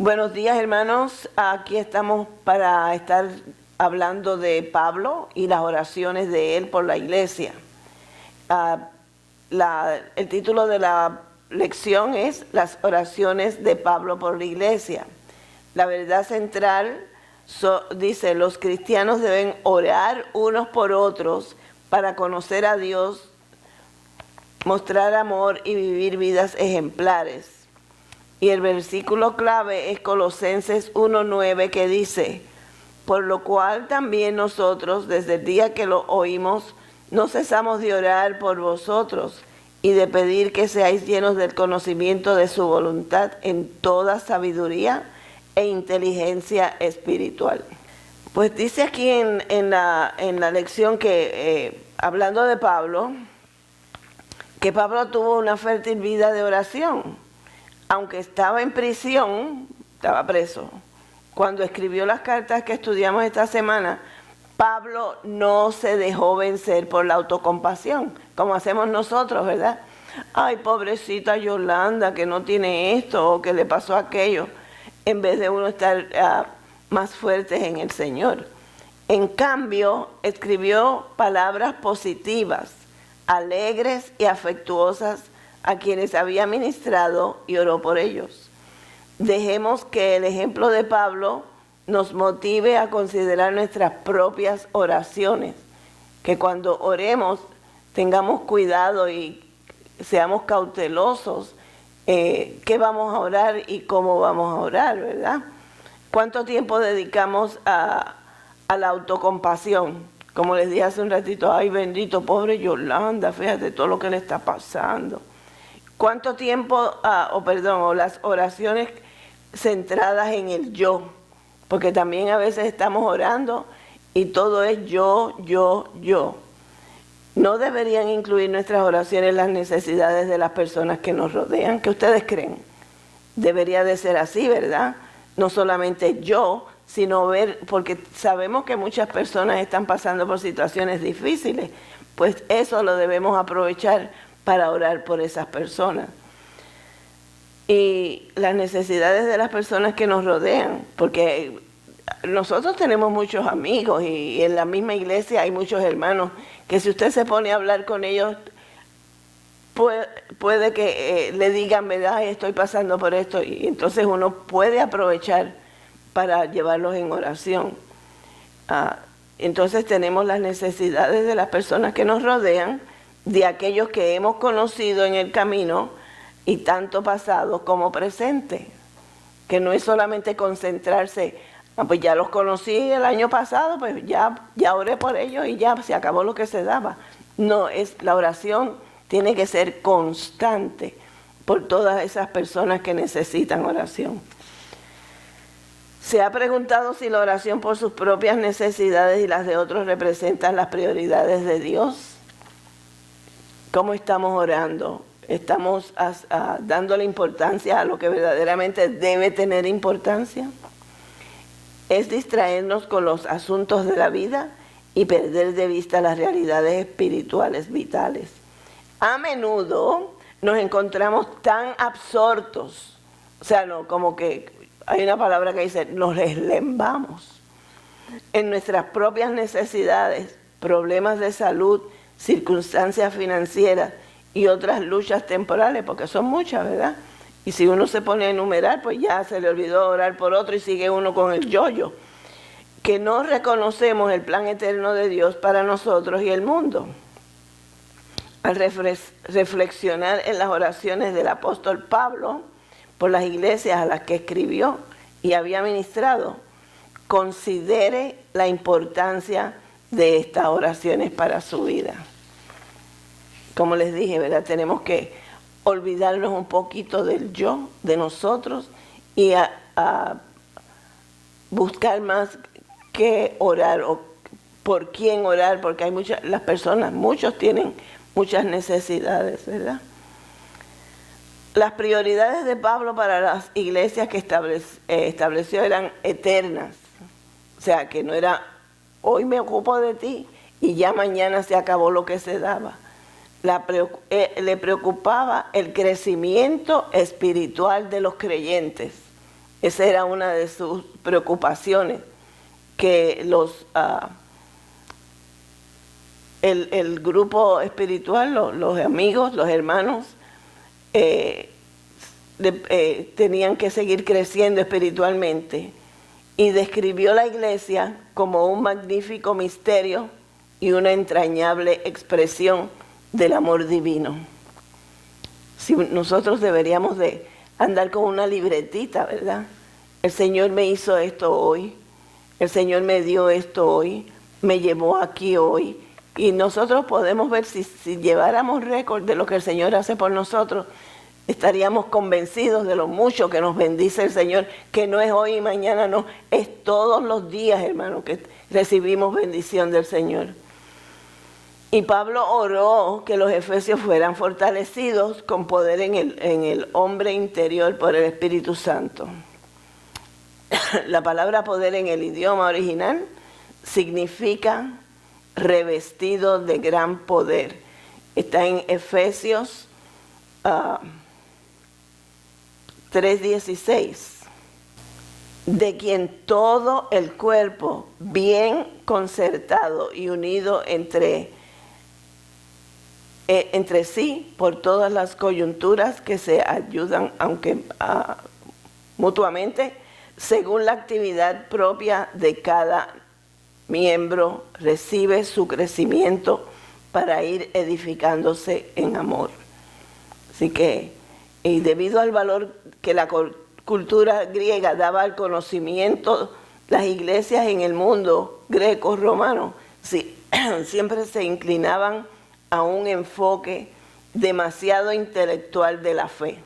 Buenos días, hermanos. Aquí estamos para estar hablando de Pablo y las oraciones de él por la iglesia. El título de la lección es Las oraciones de Pablo por la iglesia. La verdad central dice: los cristianos deben orar unos por otros para conocer a Dios, mostrar amor y vivir vidas ejemplares. Y el versículo clave es Colosenses 1:9, que dice: por lo cual también nosotros, desde el día que lo oímos, no cesamos de orar por vosotros y de pedir que seáis llenos del conocimiento de su voluntad en toda sabiduría e inteligencia espiritual. Pues dice aquí en la lección que, hablando de Pablo, que Pablo tuvo una fértil vida de oración. Aunque estaba en prisión, estaba preso. Cuando escribió las cartas que estudiamos esta semana, Pablo no se dejó vencer por la autocompasión, como hacemos nosotros, ¿verdad? Ay, pobrecita Yolanda, que no tiene esto o que le pasó aquello, en vez de uno estar más fuertes en el Señor. En cambio, escribió palabras positivas, alegres y afectuosas a quienes había ministrado, y oró por ellos. Dejemos que el ejemplo de Pablo nos motive a considerar nuestras propias oraciones, que cuando oremos tengamos cuidado y seamos cautelosos qué vamos a orar y cómo vamos a orar, ¿verdad? ¿Cuánto tiempo dedicamos a la autocompasión? Como les dije hace un ratito, ay bendito, pobre Yolanda, fíjate todo lo que le está pasando. ¿Cuánto tiempo, o las oraciones centradas en el yo? Porque también a veces estamos orando y todo es yo. ¿No deberían incluir nuestras oraciones las necesidades de las personas que nos rodean? ¿Qué ustedes creen? Debería de ser así, ¿verdad? No solamente yo, sino ver, porque sabemos que muchas personas están pasando por situaciones difíciles, pues eso lo debemos aprovechar para orar por esas personas. Y las necesidades de las personas que nos rodean, porque nosotros tenemos muchos amigos y en la misma iglesia hay muchos hermanos que si usted se pone a hablar con ellos, puede que le digan, ¿verdad? Estoy pasando por esto, y entonces uno puede aprovechar para llevarlos en oración. Entonces tenemos las necesidades de las personas que nos rodean, de aquellos que hemos conocido en el camino, y tanto pasado como presente, que no es solamente concentrarse, pues ya los conocí el año pasado, pues ya oré por ellos y ya se acabó lo que se daba. No, la oración tiene que ser constante por todas esas personas que necesitan oración. ¿Se ha preguntado si la oración por sus propias necesidades y las de otros representan las prioridades de Dios? ¿Cómo estamos orando? ¿Estamos dándole importancia a lo que verdaderamente debe tener importancia? ¿Es distraernos con los asuntos de la vida y perder de vista las realidades espirituales vitales? A menudo nos encontramos tan absortos, o sea, no, como que hay una palabra que dice, nos deslembamos en nuestras propias necesidades, problemas de salud, circunstancias financieras y otras luchas temporales, porque son muchas, ¿verdad? Y si uno se pone a enumerar, pues ya se le olvidó orar por otro y sigue uno con el yo-yo. Que no reconocemos el plan eterno de Dios para nosotros y el mundo. Al reflexionar en las oraciones del apóstol Pablo por las iglesias a las que escribió y había ministrado, considere la importancia de estas oraciones para su vida. Como les dije, ¿verdad? Tenemos que olvidarnos un poquito del yo, de nosotros, y a buscar más que orar o por quién orar, porque hay las personas, muchos tienen muchas necesidades, ¿verdad? Las prioridades de Pablo para las iglesias que estableció eran eternas, o sea, que no era hoy me ocupo de ti y ya mañana se acabó lo que se daba. Le preocupaba el crecimiento espiritual de los creyentes Esa era una de sus preocupaciones, que el grupo espiritual, los amigos, los hermanos, tenían que seguir creciendo espiritualmente. Y describió la iglesia como un magnífico misterio y una entrañable expresión del amor divino. Si nosotros deberíamos de andar con una libretita, ¿verdad? El Señor me hizo esto hoy, el Señor me dio esto hoy, me llevó aquí hoy. Y nosotros podemos ver, si lleváramos récord de lo que el Señor hace por nosotros, estaríamos convencidos de lo mucho que nos bendice el Señor, que no es hoy y mañana, no, es todos los días, hermano, que recibimos bendición del Señor. Y Pablo oró que los efesios fueran fortalecidos con poder en el hombre interior por el Espíritu Santo. La palabra poder en el idioma original significa revestido de gran poder. Está en Efesios 3:16. De quien todo el cuerpo, bien concertado y unido entre sí por todas las coyunturas que se ayudan, aunque mutuamente, según la actividad propia de cada miembro, recibe su crecimiento para ir edificándose en amor. Así que, y debido al valor que la cultura griega daba al conocimiento, las iglesias en el mundo greco-romano siempre se inclinaban a un enfoque demasiado intelectual de la fe.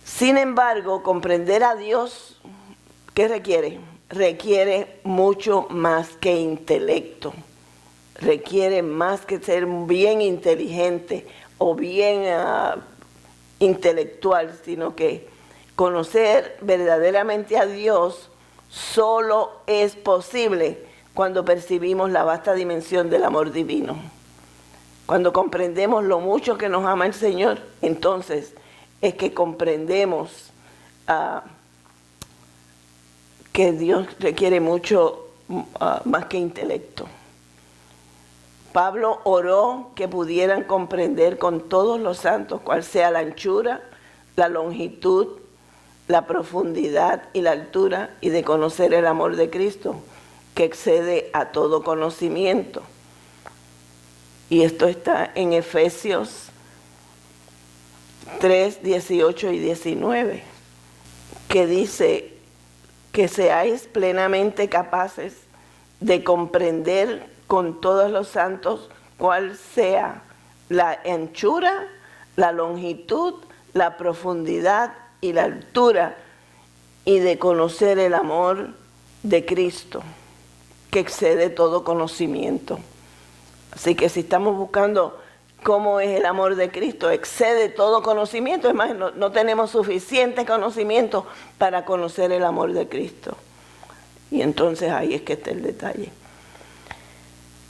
Sin embargo, comprender a Dios, ¿qué requiere? Requiere mucho más que intelecto. Requiere más que ser bien inteligente o bien intelectual, sino que conocer verdaderamente a Dios solo es posible cuando percibimos la vasta dimensión del amor divino. Cuando comprendemos lo mucho que nos ama el Señor, entonces es que comprendemos que Dios requiere mucho más que intelecto. Pablo oró que pudieran comprender con todos los santos cuál sea la anchura, la longitud, la profundidad y la altura, y de conocer el amor de Cristo, que excede a todo conocimiento. Y esto está en Efesios 3, 18 y 19, que dice que seáis plenamente capaces de comprender con todos los santos cuál sea la anchura, la longitud, la profundidad y la altura, y de conocer el amor de Cristo, que excede todo conocimiento. Así que si estamos buscando cómo es el amor de Cristo, excede todo conocimiento. Es más, no tenemos suficiente conocimiento para conocer el amor de Cristo. Y entonces ahí es que está el detalle.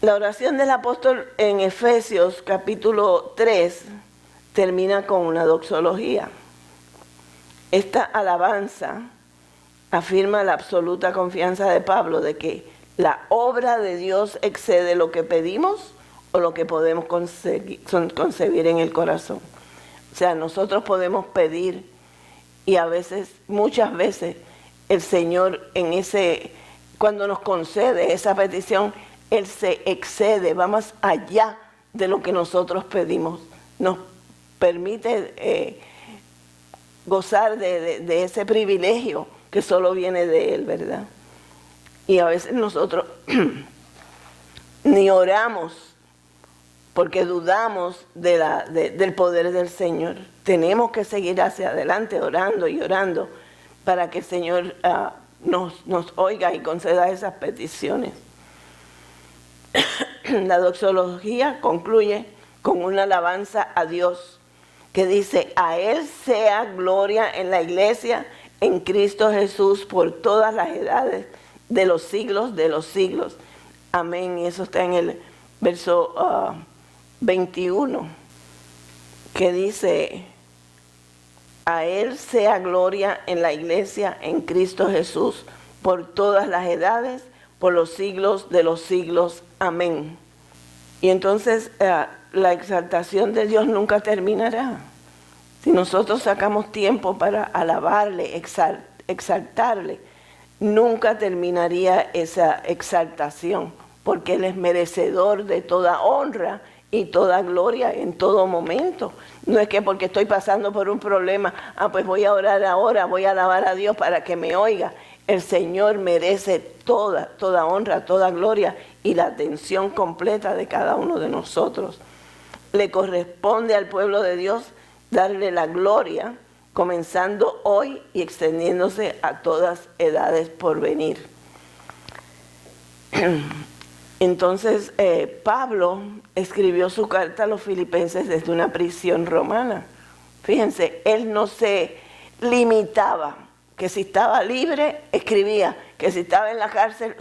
La oración del apóstol en Efesios capítulo 3 termina con una doxología. Esta alabanza afirma la absoluta confianza de Pablo de que la obra de Dios excede lo que pedimos o lo que podemos concebir en el corazón. O sea, nosotros podemos pedir, y a veces, muchas veces, el Señor cuando nos concede esa petición, Él se excede, va más allá de lo que nosotros pedimos. Nos permite gozar de ese privilegio que solo viene de Él, ¿verdad? Y a veces nosotros ni oramos porque dudamos del poder del Señor. Tenemos que seguir hacia adelante orando y orando para que el Señor nos oiga y conceda esas peticiones. La doxología concluye con una alabanza a Dios que dice: a Él sea gloria en la iglesia, en Cristo Jesús, por todas las edades de los siglos. Amén. Y eso está en el verso 21, que dice: A Él sea gloria en la iglesia, en Cristo Jesús, por todas las edades, por los siglos de los siglos. Amén. Y entonces la exaltación de Dios nunca terminará. Si nosotros sacamos tiempo para alabarle, exaltarle, nunca terminaría esa exaltación, porque Él es merecedor de toda honra y toda gloria en todo momento. No es que porque estoy pasando por un problema, pues voy a orar ahora, voy a alabar a Dios para que me oiga. El Señor merece toda honra, toda gloria y la atención completa de cada uno de nosotros. Le corresponde al pueblo de Dios darle la gloria, comenzando hoy y extendiéndose a todas edades por venir. Entonces, Pablo escribió su carta a los filipenses desde una prisión romana. Fíjense, él no se limitaba, que si estaba libre, escribía, que si estaba en la cárcel,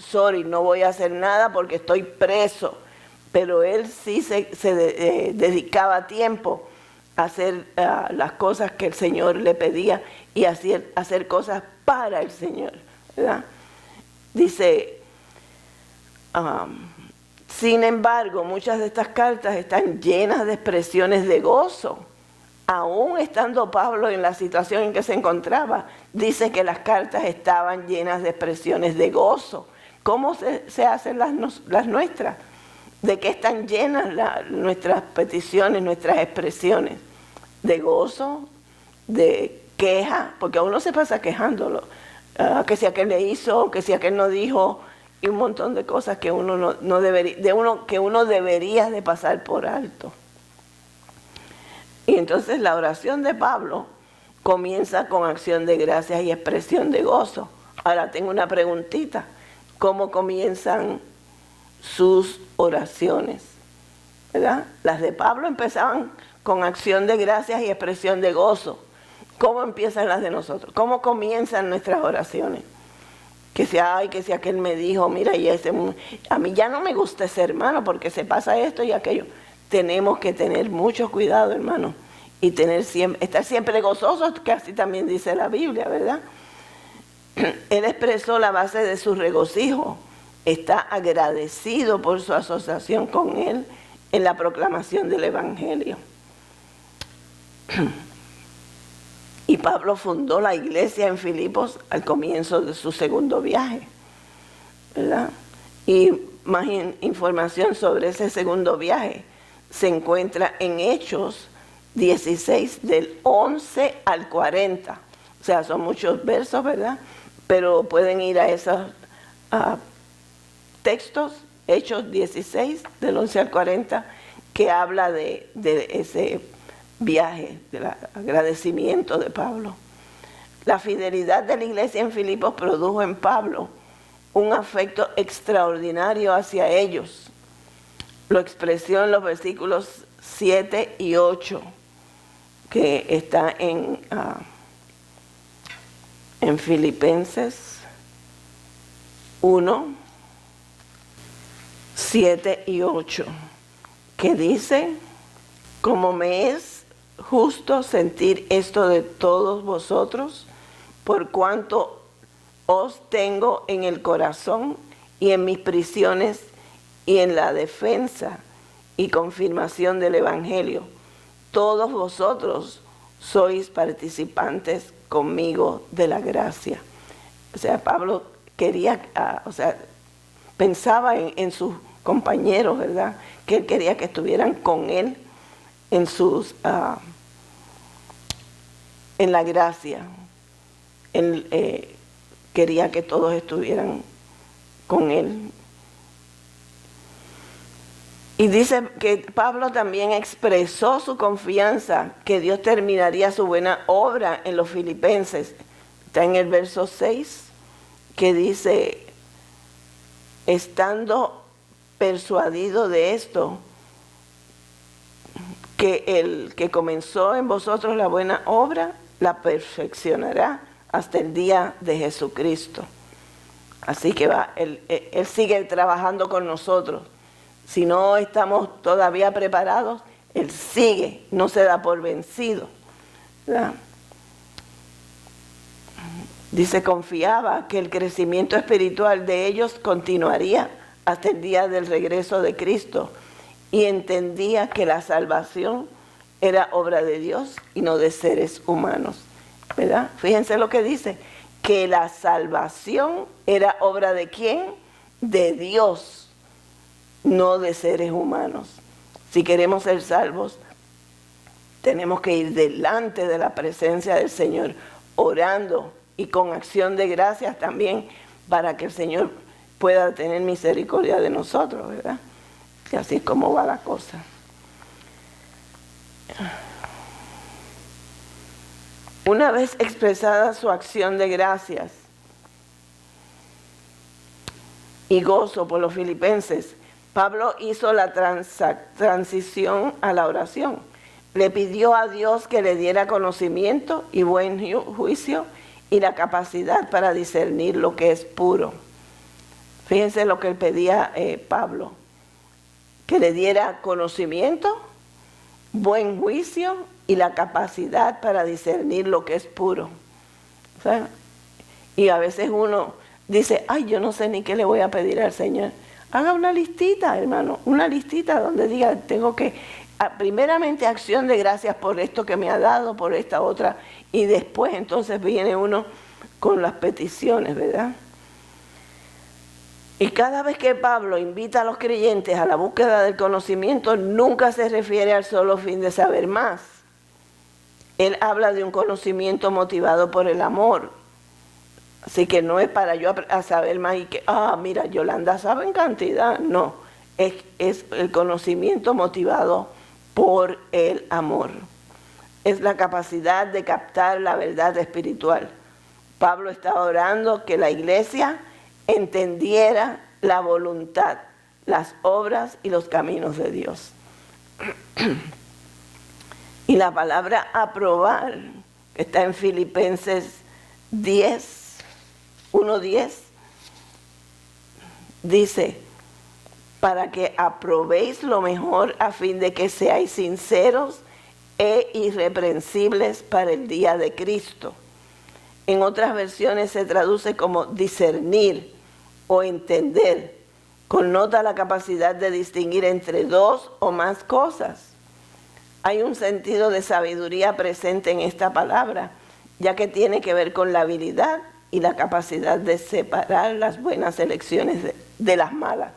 no voy a hacer nada porque estoy preso. Pero él sí se dedicaba tiempo a hacer las cosas que el Señor le pedía y hacer cosas para el Señor, ¿verdad? Dice, sin embargo, muchas de estas cartas están llenas de expresiones de gozo. Aún estando Pablo en la situación en que se encontraba, dice que las cartas estaban llenas de expresiones de gozo. ¿Cómo se hacen las nuestras? ¿De qué están llenas nuestras peticiones, nuestras expresiones? De gozo, de queja, porque a uno se pasa quejándolo, que si aquel le hizo, que si aquel no dijo, y un montón de cosas que uno no debería, que uno debería de pasar por alto. Y entonces la oración de Pablo comienza con acción de gracias y expresión de gozo. Ahora tengo una preguntita: ¿cómo comienzan sus oraciones? ¿Verdad? Las de Pablo empezaban con acción de gracias y expresión de gozo. ¿Cómo empiezan las de nosotros? ¿Cómo comienzan nuestras oraciones? Que si aquel me dijo, mira, a mí ya no me gusta ese hermano porque se pasa esto y aquello. Tenemos que tener mucho cuidado, hermano, y estar siempre gozosos, que así también dice la Biblia, ¿verdad? Él expresó la base de su regocijo. Está agradecido por su asociación con Él en la proclamación del Evangelio. Y Pablo fundó la iglesia en Filipos al comienzo de su segundo viaje, ¿verdad? Y más información sobre ese segundo viaje se encuentra en Hechos 16, del 11 al 40. O sea, son muchos versos, ¿verdad? Pero pueden ir a esos textos, Hechos 16, del 11 al 40, que habla de ese viaje, del agradecimiento de Pablo. La fidelidad de la iglesia en Filipos produjo en Pablo un afecto extraordinario hacia ellos. Lo expresó en los versículos 7 y 8, que está en Filipenses 1, 7 y 8, que dice: como me es justo sentir esto de todos vosotros, por cuanto os tengo en el corazón y en mis prisiones y en la defensa y confirmación del Evangelio. Todos vosotros sois participantes conmigo de la gracia. O sea, Pablo quería, pensaba en sus compañeros, ¿verdad? Que él quería que estuvieran con él en la gracia. Él quería que todos estuvieran con él. Y dice que Pablo también expresó su confianza que Dios terminaría su buena obra en los filipenses. Está en el verso 6, que dice: estando persuadido de esto, que el que comenzó en vosotros la buena obra, la perfeccionará hasta el día de Jesucristo. Así que él sigue trabajando con nosotros. Si no estamos todavía preparados, Él sigue, no se da por vencido, ¿verdad? Dice, confiaba que el crecimiento espiritual de ellos continuaría hasta el día del regreso de Cristo y entendía que la salvación era obra de Dios y no de seres humanos, ¿verdad? Fíjense lo que dice, que la salvación era obra de ¿quién? De Dios, no de seres humanos. Si queremos ser salvos, tenemos que ir delante de la presencia del Señor, orando y con acción de gracias también, para que el Señor pueda tener misericordia de nosotros, ¿verdad? Y así es como va la cosa. Una vez expresada su acción de gracias y gozo por los filipenses, Pablo hizo la transición a la oración. Le pidió a Dios que le diera conocimiento y buen juicio y la capacidad para discernir lo que es puro. Fíjense lo que él pedía Pablo, que le diera conocimiento, buen juicio y la capacidad para discernir lo que es puro. O sea, y a veces uno dice, ay, yo no sé ni qué le voy a pedir al Señor. Haga una listita, hermano, una listita donde diga, tengo que, primeramente acción de gracias por esto que me ha dado, por esta otra, y después entonces viene uno con las peticiones, ¿verdad? Y cada vez que Pablo invita a los creyentes a la búsqueda del conocimiento, nunca se refiere al solo fin de saber más. Él habla de un conocimiento motivado por el amor. Así que no es para yo a saber más y que, mira, Yolanda sabe en cantidad. No, es el conocimiento motivado por el amor. Es la capacidad de captar la verdad espiritual. Pablo está orando que la iglesia entendiera la voluntad, las obras y los caminos de Dios. Y la palabra aprobar, que está en Filipenses 1:10, dice, para que aprobéis lo mejor a fin de que seáis sinceros e irreprensibles para el día de Cristo. En otras versiones se traduce como discernir o entender. Connota la capacidad de distinguir entre dos o más cosas. Hay un sentido de sabiduría presente en esta palabra, ya que tiene que ver con la habilidad y la capacidad de separar las buenas elecciones de las malas.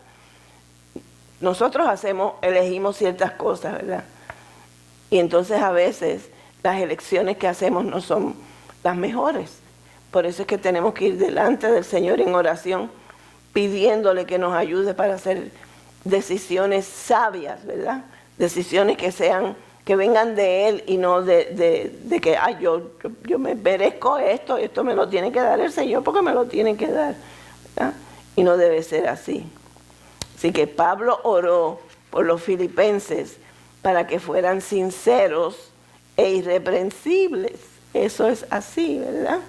Nosotros elegimos ciertas cosas, ¿verdad? Y entonces a veces las elecciones que hacemos no son las mejores. Por eso es que tenemos que ir delante del Señor en oración, pidiéndole que nos ayude para hacer decisiones sabias, ¿verdad? Decisiones que vengan de Él y no de que yo me merezco esto me lo tiene que dar el Señor porque me lo tiene que dar, ¿verdad? Y no debe ser así. Así que Pablo oró por los filipenses para que fueran sinceros e irreprensibles. Eso es así, ¿verdad?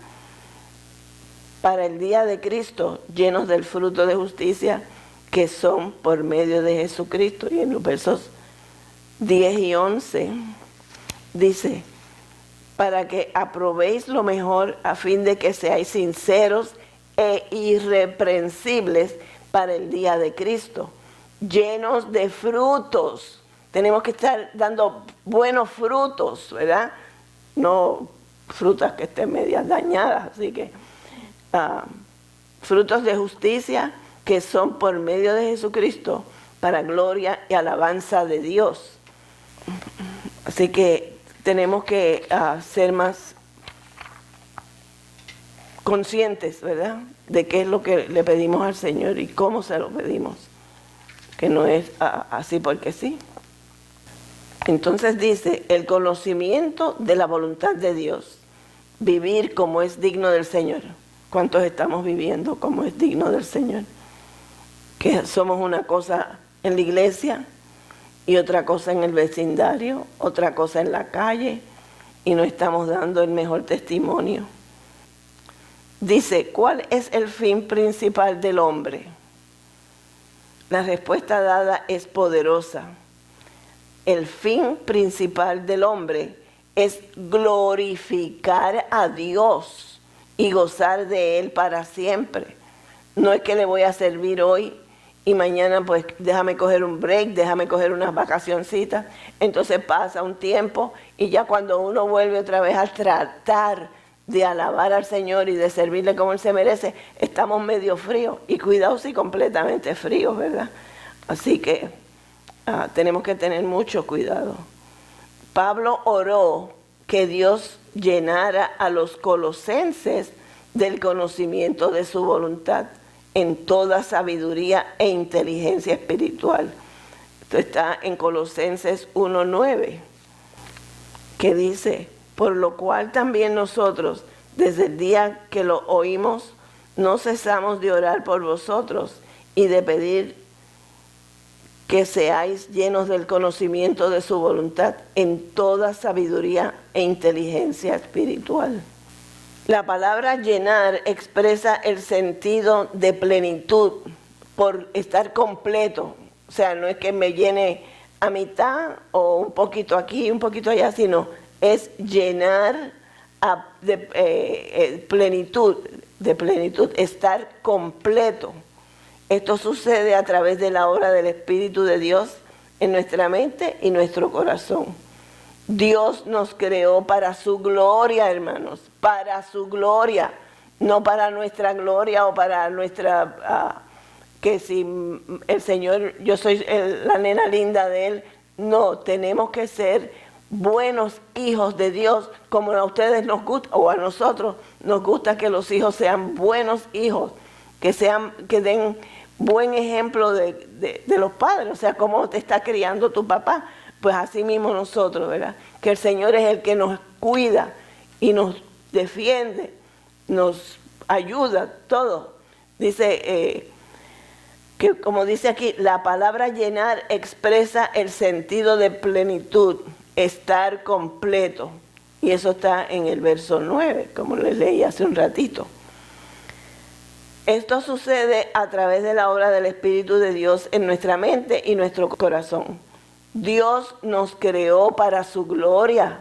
Para el día de Cristo, llenos del fruto de justicia que son por medio de Jesucristo. Y en los versos 10 y 11 dice, para que aprobéis lo mejor a fin de que seáis sinceros e irreprensibles para el día de Cristo, llenos de frutos. Tenemos que estar dando buenos frutos, ¿verdad? No frutas que estén medias dañadas, así que frutos de justicia que son por medio de Jesucristo para gloria y alabanza de Dios. Así que tenemos que ser más conscientes, ¿verdad?, de qué es lo que le pedimos al Señor y cómo se lo pedimos, que no es así porque sí. Entonces dice, el conocimiento de la voluntad de Dios, vivir como es digno del Señor. ¿Cuántos estamos viviendo como es digno del Señor? Que somos una cosa en la iglesia y otra cosa en el vecindario, otra cosa en la calle, y no estamos dando el mejor testimonio. Dice, ¿cuál es el fin principal del hombre? La respuesta dada es poderosa. El fin principal del hombre es glorificar a Dios y gozar de Él para siempre. No es que le voy a servir hoy y mañana pues déjame coger un break, déjame coger unas vacacioncitas. Entonces pasa un tiempo y ya cuando uno vuelve otra vez a tratar de alabar al Señor y de servirle como Él se merece, estamos medio fríos y cuidado si completamente fríos, ¿verdad? Así que tenemos que tener mucho cuidado. Pablo oró que Dios llenara a los colosenses del conocimiento de su voluntad en toda sabiduría e inteligencia espiritual. Esto está en Colosenses 1:9, que dice: por lo cual también nosotros, desde el día que lo oímos, no cesamos de orar por vosotros y de pedir que seáis llenos del conocimiento de su voluntad en toda sabiduría e inteligencia espiritual. La palabra llenar expresa el sentido de plenitud, por estar completo. O sea, no es que me llene a mitad o un poquito aquí, un poquito allá, sino es llenar de plenitud, estar completo. Esto sucede a través de la obra del Espíritu de Dios en nuestra mente y nuestro corazón. Dios nos creó para su gloria, hermanos, para su gloria, no para nuestra gloria o para nuestra... que si el Señor, yo soy la nena linda de Él. No, tenemos que ser buenos hijos de Dios, como a ustedes nos gusta, o a nosotros nos gusta que los hijos sean buenos hijos, que den buen ejemplo de los padres, o sea, cómo te está criando tu papá. Pues así mismo nosotros, ¿verdad? Que el Señor es el que nos cuida y nos defiende, nos ayuda, todo. Dice que, como dice aquí, la palabra llenar expresa el sentido de plenitud, estar completo. Y eso está en el verso 9, como les leí hace un ratito. Esto sucede a través de la obra del Espíritu de Dios en nuestra mente y nuestro corazón. Dios nos creó para su gloria,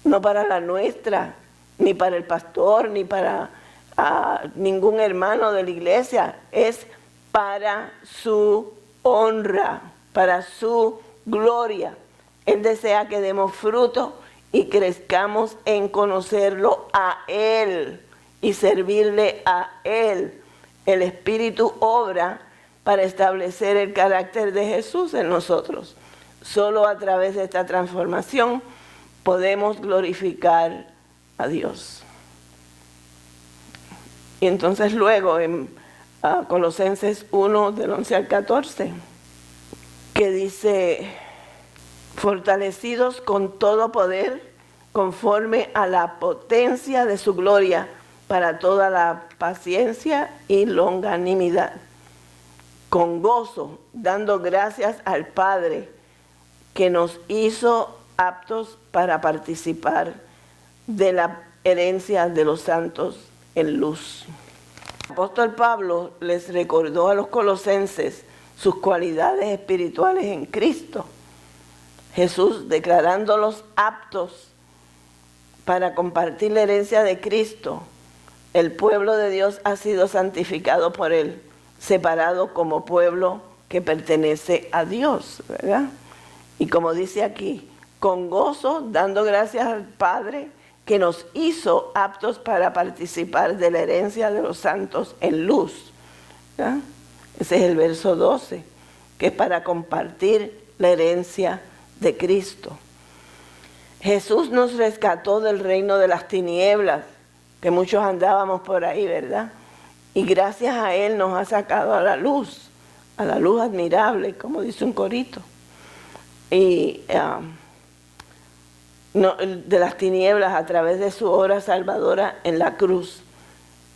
no para la nuestra, ni para el pastor, ni para ningún hermano de la iglesia. Es para su honra, para su gloria. Él desea que demos fruto y crezcamos en conocerlo a Él y servirle a Él. El Espíritu obra para establecer el carácter de Jesús en nosotros. Solo a través de esta transformación podemos glorificar a Dios. Y entonces luego en Colosenses 1, del 11 al 14, que dice: fortalecidos con todo poder, conforme a la potencia de su gloria, para toda la paciencia y longanimidad, con gozo, dando gracias al Padre, que nos hizo aptos para participar de la herencia de los santos en luz. El apóstol Pablo les recordó a los colosenses sus cualidades espirituales en Cristo. Jesús, declarándolos aptos para compartir la herencia de Cristo. El pueblo de Dios ha sido santificado por Él, separado como pueblo que pertenece a Dios, ¿verdad? Y como dice aquí, con gozo, dando gracias al Padre, que nos hizo aptos para participar de la herencia de los santos en luz, ¿verdad? Ese es el verso 12, que es para compartir la herencia de Cristo. Jesús nos rescató del reino de las tinieblas, que muchos andábamos por ahí, ¿verdad? Y gracias a Él nos ha sacado a la luz admirable, como dice un corito. Y de las tinieblas a través de su obra salvadora en la cruz.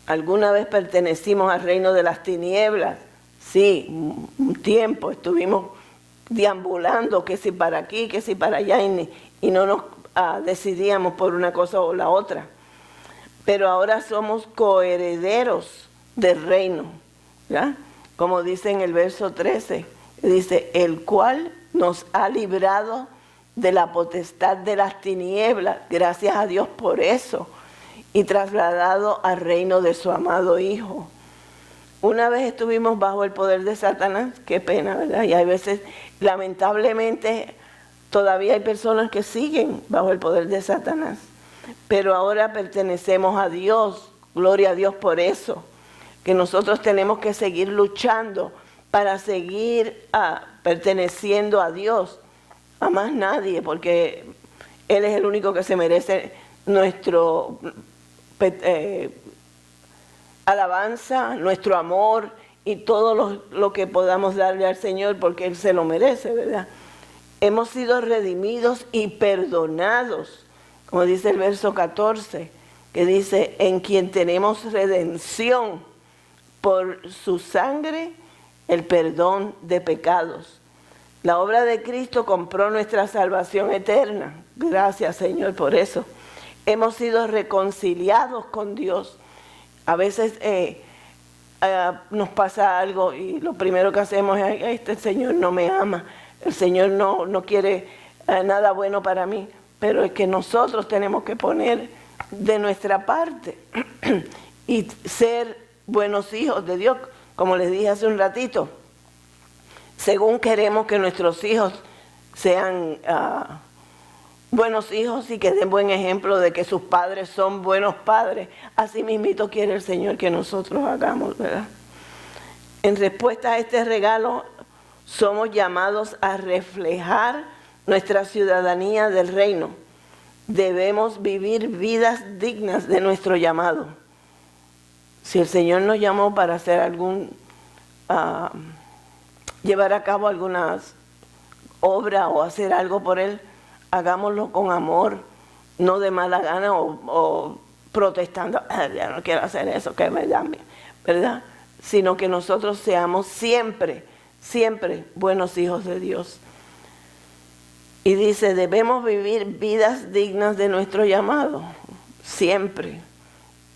¿Alguna vez pertenecimos al reino de las tinieblas? Sí, un tiempo estuvimos deambulando, que si para aquí, que si para allá, y no nos decidíamos por una cosa o la otra. Pero ahora somos coherederos del reino, ¿ya? Como dice en el verso 13, dice: el cual nos ha librado de la potestad de las tinieblas, gracias a Dios por eso, y trasladado al reino de su amado Hijo. Una vez estuvimos bajo el poder de Satanás, qué pena, ¿verdad? Y hay veces, lamentablemente, todavía hay personas que siguen bajo el poder de Satanás. Pero ahora pertenecemos a Dios, gloria a Dios por eso, que nosotros tenemos que seguir luchando para seguir perteneciendo a Dios, a más nadie, porque Él es el único que se merece nuestro alabanza, nuestro amor y todo lo que podamos darle al Señor, porque Él se lo merece, ¿verdad? Hemos sido redimidos y perdonados, como dice el verso 14, que dice, en quien tenemos redención por su sangre, el perdón de pecados. La obra de Cristo compró nuestra salvación eterna. Gracias, Señor, por eso. Hemos sido reconciliados con Dios. A veces nos pasa algo y lo primero que hacemos es, este Señor no me ama, el Señor no quiere nada bueno para mí. Pero es que nosotros tenemos que poner de nuestra parte y ser buenos hijos de Dios, como les dije hace un ratito. Según queremos que nuestros hijos sean buenos hijos y que den buen ejemplo de que sus padres son buenos padres, así mismito quiere el Señor que nosotros hagamos, ¿verdad? En respuesta a este regalo, somos llamados a reflejar nuestra ciudadanía del reino. Debemos vivir vidas dignas de nuestro llamado. Si el Señor nos llamó para hacer llevar a cabo alguna obra o hacer algo por Él, hagámoslo con amor, no de mala gana o protestando, ya no quiero hacer eso, que me llame, ¿verdad? Sino que nosotros seamos siempre, siempre buenos hijos de Dios. Y dice, debemos vivir vidas dignas de nuestro llamado, siempre.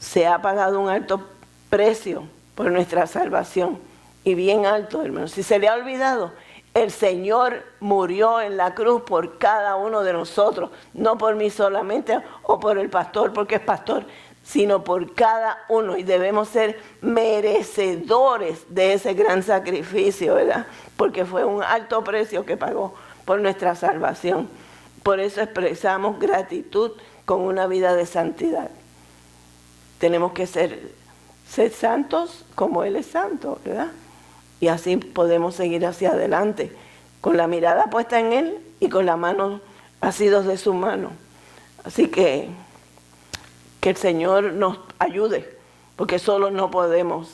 Se ha pagado un alto precio por nuestra salvación, y bien alto, hermano. Si se le ha olvidado, el Señor murió en la cruz por cada uno de nosotros, no por mí solamente o por el pastor porque es pastor, sino por cada uno, y debemos ser merecedores de ese gran sacrificio, ¿verdad? Porque fue un alto precio que pagó por nuestra salvación. Por eso expresamos gratitud con una vida de santidad. Tenemos que ser santos como Él es santo, ¿verdad? Y así podemos seguir hacia adelante, con la mirada puesta en Él y con la mano asidos de su mano. Así que el Señor nos ayude, porque solos no podemos.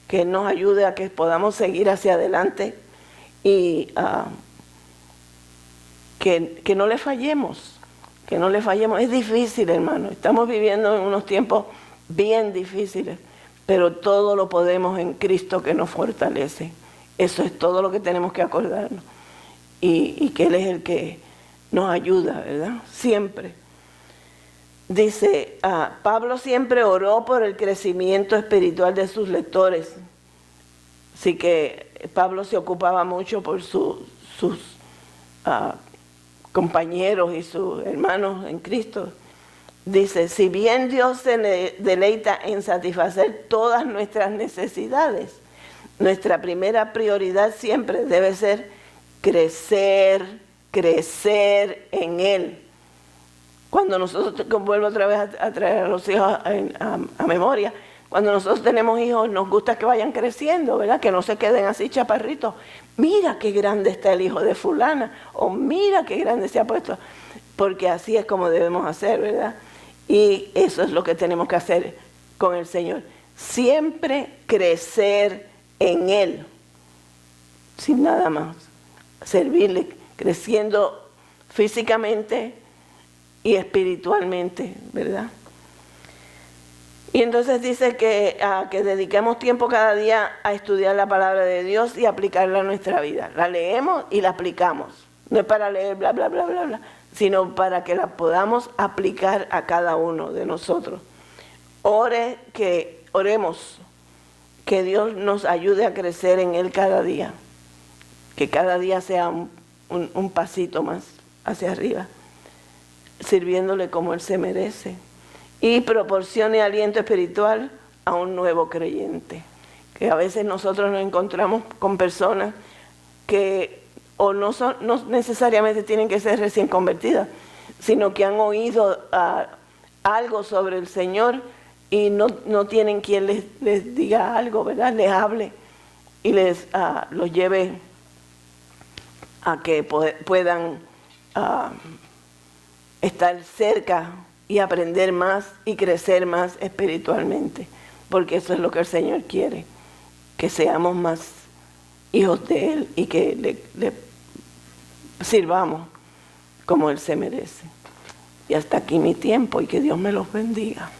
Que Él nos ayude a que podamos seguir hacia adelante y que no le fallemos, que no le fallemos. Es difícil, hermano, estamos viviendo en unos tiempos bien difíciles, pero todo lo podemos en Cristo que nos fortalece. Eso es todo lo que tenemos que acordarnos. Y que Él es el que nos ayuda, ¿verdad? Siempre. Dice, Pablo siempre oró por el crecimiento espiritual de sus lectores. Así que Pablo se ocupaba mucho por sus compañeros y sus hermanos en Cristo. Dice, si bien Dios se deleita en satisfacer todas nuestras necesidades, nuestra primera prioridad siempre debe ser crecer en Él. Cuando nosotros, vuelvo otra vez a traer a los hijos a memoria, cuando nosotros tenemos hijos nos gusta que vayan creciendo, ¿verdad? Que no se queden así chaparritos. Mira qué grande está el hijo de fulana, o mira qué grande se ha puesto, porque así es como debemos hacer, ¿verdad? Y eso es lo que tenemos que hacer con el Señor. Siempre crecer en Él, sin nada más. Servirle, creciendo físicamente y espiritualmente, ¿verdad? Y entonces dice que dediquemos tiempo cada día a estudiar la palabra de Dios y aplicarla a nuestra vida. La leemos y la aplicamos. No es para leer bla, bla, bla, bla, bla, sino para que la podamos aplicar a cada uno de nosotros. Oremos que Dios nos ayude a crecer en Él cada día. Que cada día sea un pasito más hacia arriba, sirviéndole como Él se merece. y proporcione aliento espiritual a un nuevo creyente. Que a veces nosotros nos encontramos con personas que no necesariamente tienen que ser recién convertidas, sino que han oído algo sobre el Señor y no tienen quien les diga algo, ¿verdad? Les hable y los lleve a que puedan estar cerca y aprender más y crecer más espiritualmente, porque eso es lo que el Señor quiere, que seamos más hijos de Él y que le sirvamos como Él se merece. Y hasta aquí mi tiempo, y que Dios me los bendiga.